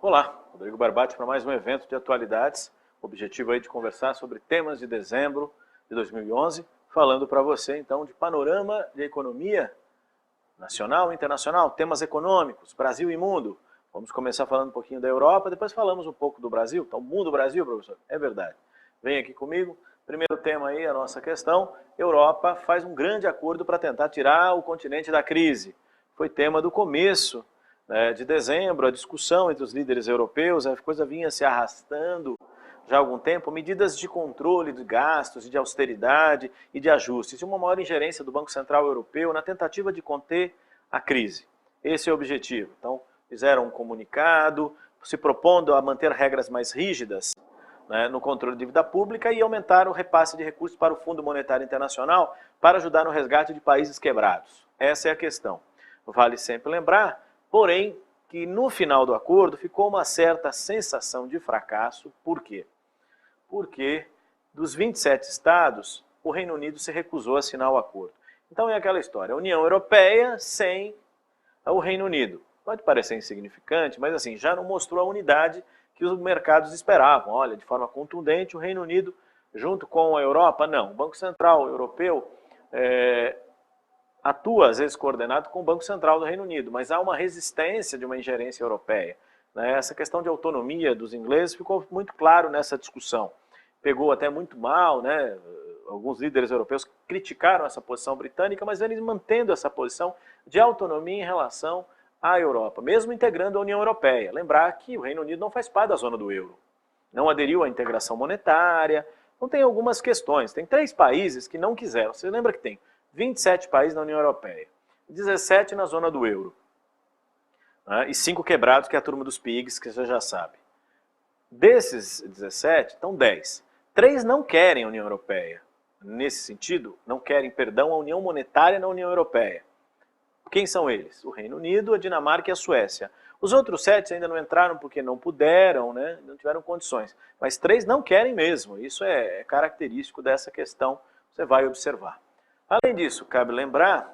Olá, Rodrigo Barbati para mais um evento de atualidades. O objetivo aí de conversar sobre temas de dezembro de 2011, falando para você então de panorama de economia nacional e internacional, temas econômicos, Brasil e mundo. Vamos começar falando um pouquinho da Europa, depois falamos um pouco do Brasil. Então, mundo Brasil, professor? É verdade. Vem aqui comigo. Primeiro tema aí, a nossa questão. Europa faz um grande acordo para tentar tirar o continente da crise. Foi tema do começo de dezembro, a discussão entre os líderes europeus, a coisa vinha se arrastando já há algum tempo, medidas de controle de gastos, de austeridade e de ajustes, e uma maior ingerência do Banco Central Europeu na tentativa de conter a crise. Esse é o objetivo. Então, fizeram um comunicado, se propondo a manter regras mais rígidas no controle de dívida pública e aumentar o repasse de recursos para o Fundo Monetário Internacional para ajudar no resgate de países quebrados. Essa é a questão. Vale sempre lembrar, porém, que no final do acordo ficou uma certa sensação de fracasso. Por quê? Porque dos 27 estados, o Reino Unido se recusou a assinar o acordo. Então é aquela história, a União Europeia sem o Reino Unido. Pode parecer insignificante, mas assim, já não mostrou a unidade que os mercados esperavam. Olha, de forma contundente, o Reino Unido junto com a Europa, não. O Banco Central Europeu atua, às vezes, coordenado com o Banco Central do Reino Unido, mas há uma resistência de uma ingerência europeia. Essa questão de autonomia dos ingleses ficou muito claro nessa discussão. Pegou até muito mal, alguns líderes europeus criticaram essa posição britânica, mas eles mantendo essa posição de autonomia em relação à Europa, mesmo integrando a União Europeia. Lembrar que o Reino Unido não faz parte da zona do euro, não aderiu à integração monetária, então tem algumas questões. Tem 3 países que não quiseram. Você lembra que tem 27 países na União Europeia, 17 na zona do euro, e 5 quebrados, que é a turma dos PIGs, que você já sabe. Desses 17, estão 10. 3 não querem a União Europeia. Nesse sentido, não querem, perdão, a União Monetária na União Europeia. Quem são eles? O Reino Unido, a Dinamarca e a Suécia. Os outros 7 ainda não entraram porque não puderam, não tiveram condições. Mas 3 não querem mesmo. Isso é característico dessa questão, você vai observar. Além disso, cabe lembrar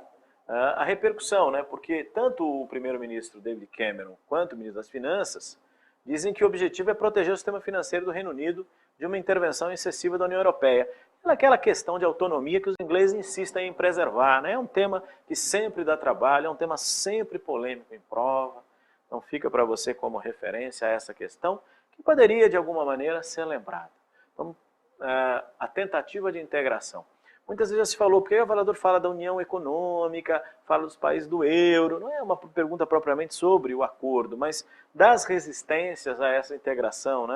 a repercussão, porque tanto o primeiro-ministro David Cameron quanto o ministro das Finanças dizem que o objetivo é proteger o sistema financeiro do Reino Unido de uma intervenção excessiva da União Europeia. Naquela questão de autonomia que os ingleses insistem em preservar, É um tema que sempre dá trabalho, é um tema sempre polêmico em prova. Então fica para você como referência a essa questão, que poderia de alguma maneira ser lembrada. Então, a tentativa de integração. Muitas vezes já se falou, porque o avaliador fala da união econômica, fala dos países do euro, não é uma pergunta propriamente sobre o acordo, mas das resistências a essa integração,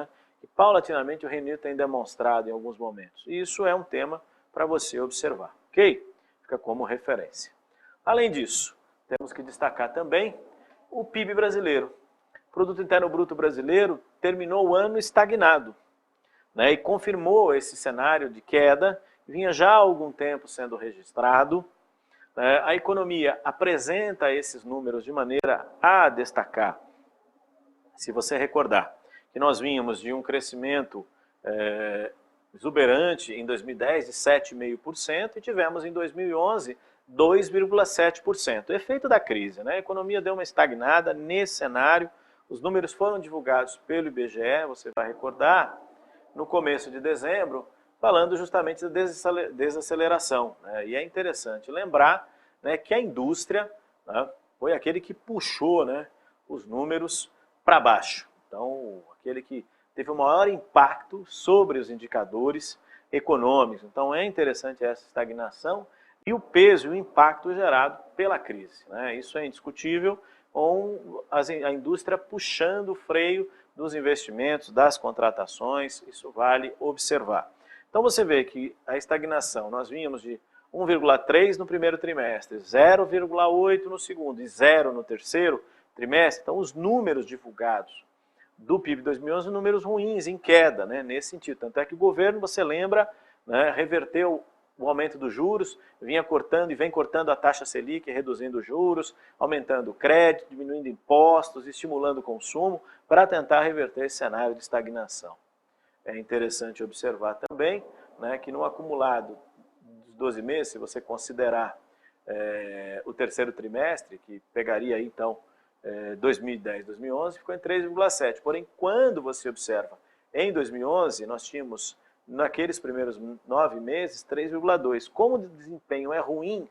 que paulatinamente o Reino Unido tem demonstrado em alguns momentos. E isso é um tema para você observar, ok? Fica como referência. Além disso, temos que destacar também o PIB brasileiro. O Produto Interno Bruto brasileiro terminou o ano estagnado, e confirmou esse cenário de queda, vinha já há algum tempo sendo registrado. A economia apresenta esses números de maneira a destacar, se você recordar, que nós vínhamos de um crescimento exuberante em 2010 de 7,5% e tivemos em 2011 2,7%. Efeito da crise, A economia deu uma estagnada nesse cenário, os números foram divulgados pelo IBGE, você vai recordar, no começo de dezembro, falando justamente da desaceleração. E é interessante lembrar que a indústria foi aquele que puxou os números para baixo. Então, aquele que teve o maior impacto sobre os indicadores econômicos. Então, é interessante essa estagnação e o peso e o impacto gerado pela crise. Isso é indiscutível, com a indústria puxando o freio dos investimentos, das contratações, isso vale observar. Então você vê que a estagnação, nós vínhamos de 1,3 no primeiro trimestre, 0,8 no segundo e 0 no terceiro trimestre. Então os números divulgados do PIB 2011 são números ruins, em queda, nesse sentido. Tanto é que o governo, você lembra, reverteu o aumento dos juros, vinha cortando e vem cortando a taxa Selic, reduzindo os juros, aumentando o crédito, diminuindo impostos, estimulando o consumo, para tentar reverter esse cenário de estagnação. É interessante observar também que no acumulado 12 meses, se você considerar o terceiro trimestre, que pegaria aí, então 2010, 2011, ficou em 3,7. Porém, quando você observa em 2011, nós tínhamos, naqueles primeiros 9 meses, 3,2. Como o desempenho é ruim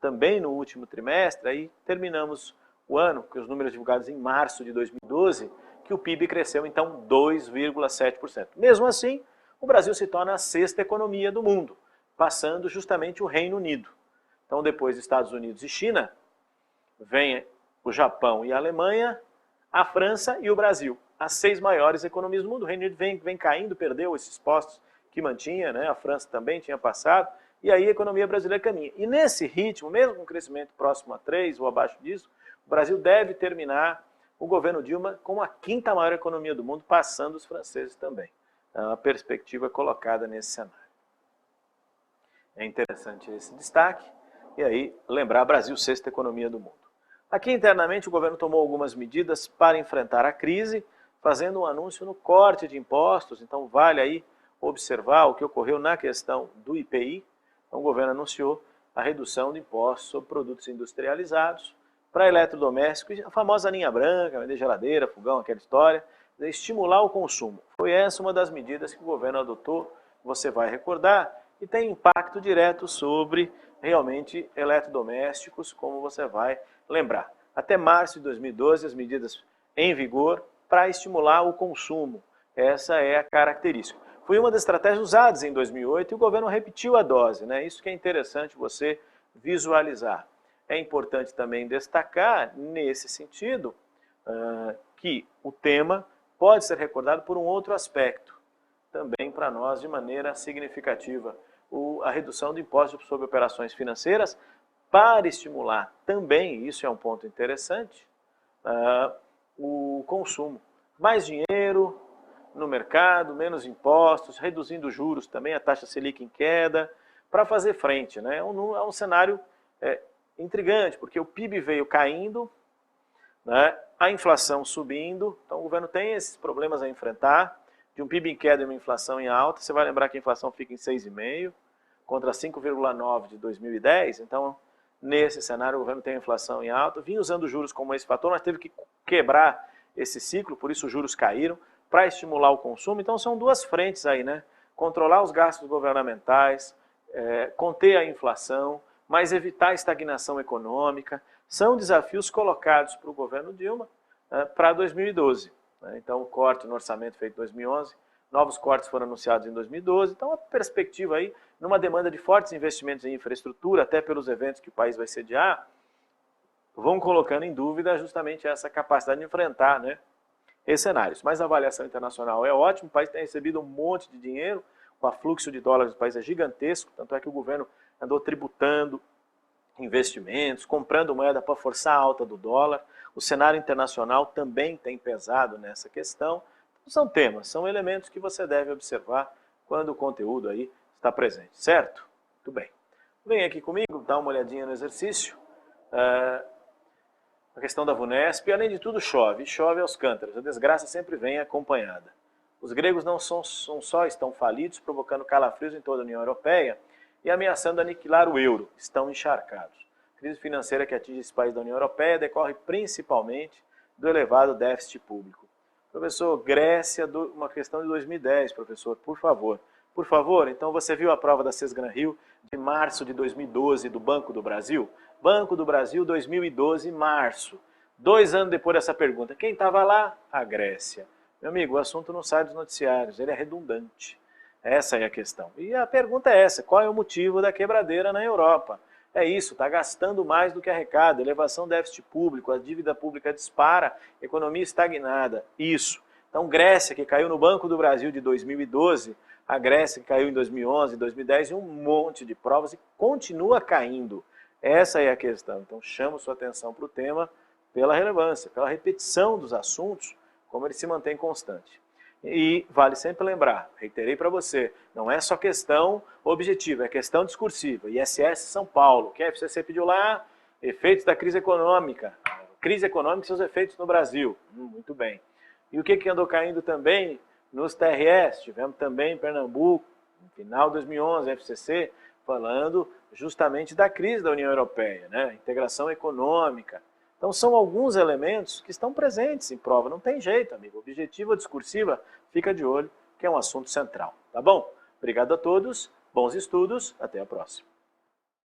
também no último trimestre, aí terminamos o ano, com os números divulgados em março de 2012, que o PIB cresceu, então, 2,7%. Mesmo assim, o Brasil se torna a sexta economia do mundo, passando justamente o Reino Unido. Então, depois dos Estados Unidos e China, vem o Japão e a Alemanha, a França e o Brasil. As 6 maiores economias do mundo. O Reino Unido vem caindo, perdeu esses postos que mantinha, né? A França também tinha passado, e aí a economia brasileira caminha. E nesse ritmo, mesmo com um crescimento próximo a 3 ou abaixo disso, o Brasil deve terminar o governo Dilma como a 5ª maior economia do mundo, passando os franceses também. Então, a perspectiva colocada nesse cenário. É interessante esse destaque, e aí lembrar Brasil, sexta economia do mundo. Aqui internamente o governo tomou algumas medidas para enfrentar a crise, fazendo um anúncio no corte de impostos, então vale aí observar o que ocorreu na questão do IPI. Então, o governo anunciou a redução de impostos sobre produtos industrializados para eletrodomésticos, a famosa linha branca, vender geladeira, fogão, aquela história, estimular o consumo. Foi essa uma das medidas que o governo adotou, você vai recordar, e tem impacto direto sobre realmente eletrodomésticos, como você vai lembrar. Até março de 2012, as medidas em vigor para estimular o consumo. Essa é a característica. Foi uma das estratégias usadas em 2008 e o governo repetiu a dose, né? Isso que é interessante você visualizar. É importante também destacar, nesse sentido, que o tema pode ser recordado por um outro aspecto, também para nós de maneira significativa, a redução do imposto sobre operações financeiras para estimular também, isso é um ponto interessante, o consumo. Mais dinheiro no mercado, menos impostos, reduzindo juros também, a taxa Selic em queda, para fazer frente, né? É um cenário intrigante, porque o PIB veio caindo, né? A inflação subindo, então o governo tem esses problemas a enfrentar, de um PIB em queda e uma inflação em alta. Você vai lembrar que a inflação fica em 6,5%, contra 5,9% de 2010, então nesse cenário o governo tem a inflação em alta, vinha usando juros como esse fator, mas teve que quebrar esse ciclo, por isso os juros caíram, para estimular o consumo. Então são duas frentes aí, né? Controlar os gastos governamentais, conter a inflação, mas evitar a estagnação econômica, são desafios colocados para o governo Dilma para 2012. Né? Então o corte no orçamento feito em 2011, novos cortes foram anunciados em 2012, então a perspectiva aí, numa demanda de fortes investimentos em infraestrutura, até pelos eventos que o país vai sediar, vão colocando em dúvida justamente essa capacidade de enfrentar, né, esses cenários. Mas a avaliação internacional é ótima, o país tem recebido um monte de dinheiro, o afluxo de dólares do país é gigantesco, tanto é que o governo andou tributando investimentos, comprando moeda para forçar a alta do dólar. O cenário internacional também tem pesado nessa questão. São temas, são elementos que você deve observar quando o conteúdo aí está presente, certo? Muito bem. Vem aqui comigo, dá uma olhadinha no exercício. A questão da VUNESP, além de tudo chove, chove aos cântaros, a desgraça sempre vem acompanhada. Os gregos não só estão falidos, provocando calafrios em toda a União Europeia e ameaçando aniquilar o euro, estão encharcados. A crise financeira que atinge esse país da União Europeia decorre principalmente do elevado déficit público. Professor, Grécia, uma questão de 2010, professor, por favor. Por favor, então você viu a prova da Sesgran Rio de março de 2012 do Banco do Brasil? Banco do Brasil, 2012, março. 2 anos depois dessa pergunta, quem estava lá? A Grécia. Meu amigo, o assunto não sai dos noticiários, ele é redundante. Essa é a questão. E a pergunta é essa, qual é o motivo da quebradeira na Europa? É isso, está gastando mais do que arrecada, elevação do déficit público, a dívida pública dispara, economia estagnada, isso. Então, Grécia, que caiu no Banco do Brasil de 2012, a Grécia que caiu em 2011, 2010, e um monte de provas e continua caindo. Essa é a questão. Então, chamo sua atenção para o tema pela relevância, pela repetição dos assuntos, como ele se mantém constante. E vale sempre lembrar, reiterei para você, não é só questão objetiva, é questão discursiva. ISS São Paulo, que a FCC pediu lá, efeitos da crise econômica e seus efeitos no Brasil. Muito bem. E o que andou caindo também nos TRS? Tivemos também em Pernambuco, no final de 2011, a FCC falando justamente da crise da União Europeia, né? Integração econômica. Então são alguns elementos que estão presentes em prova, não tem jeito, amigo. Objetiva discursiva, fica de olho, que é um assunto central, tá bom? Obrigado a todos, bons estudos, até a próxima.